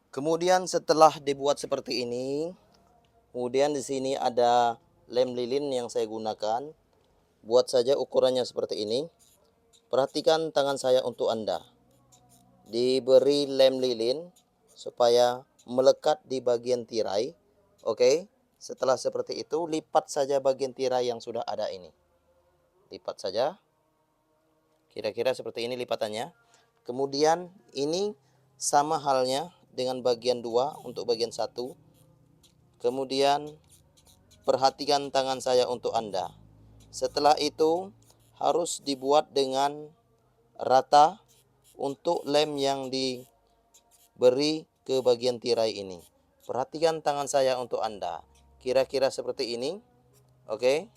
Kemudian setelah dibuat seperti ini, kemudian di sini ada lem lilin yang saya gunakan. Buat saja ukurannya seperti ini. Perhatikan tangan saya untuk Anda. Diberi lem lilin supaya melekat di bagian tirai. Oke. Setelah seperti itu, lipat saja bagian tirai yang sudah ada ini. Lipat saja. Kira-kira seperti ini lipatannya. Kemudian ini sama halnya dengan bagian 2 untuk bagian 1. Kemudian perhatikan tangan saya untuk Anda. Setelah itu harus dibuat dengan rata untuk lem yang diberi ke bagian tirai ini. Perhatikan tangan saya untuk Anda. Kira-kira seperti ini. Oke.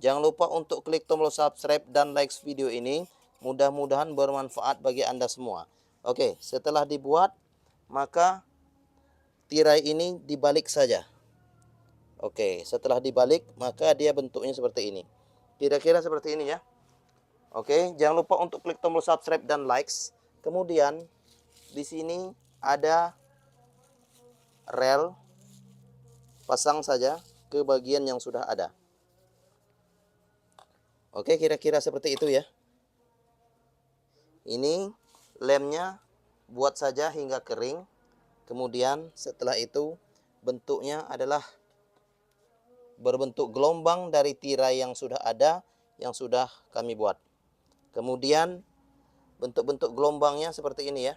Jangan lupa untuk klik tombol subscribe dan like video ini. Mudah-mudahan bermanfaat bagi Anda semua. Oke, setelah dibuat, maka tirai ini dibalik saja. Oke, setelah dibalik, maka dia bentuknya seperti ini. Kira-kira seperti ini ya. Oke, jangan lupa untuk klik tombol subscribe dan likes. Kemudian di sini ada rel, pasang saja ke bagian yang sudah ada. Oke, kira-kira seperti itu ya. Ini lemnya buat saja hingga kering. Kemudian setelah itu bentuknya adalah berbentuk gelombang dari tirai yang sudah ada, yang sudah kami buat. Kemudian bentuk-bentuk gelombangnya seperti ini ya.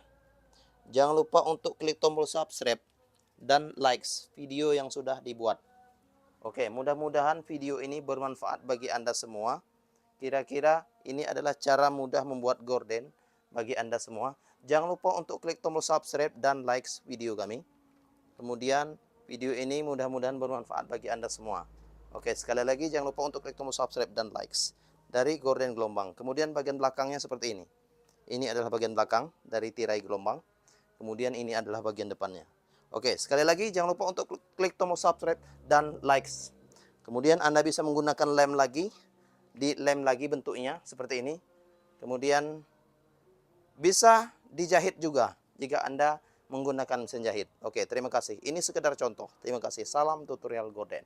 Jangan lupa untuk klik tombol subscribe dan likes video yang sudah dibuat. Oke, mudah-mudahan video ini bermanfaat bagi Anda semua. Kira-kira ini adalah cara mudah membuat gorden bagi Anda semua. Jangan lupa untuk klik tombol subscribe dan likes video kami. Kemudian video ini mudah-mudahan bermanfaat bagi Anda semua. Oke, sekali lagi jangan lupa untuk klik tombol subscribe dan likes dari gorden gelombang. Kemudian bagian belakangnya seperti ini. Ini adalah bagian belakang dari tirai gelombang. Kemudian ini adalah bagian depannya. Oke, sekali lagi jangan lupa untuk klik tombol subscribe dan likes. Kemudian Anda bisa menggunakan lem lagi. Di lem lagi bentuknya seperti ini. Kemudian bisa dijahit juga jika Anda menggunakan mesin jahit. Oke, terima kasih. Ini sekedar contoh. Terima kasih. Salam tutorial gorden.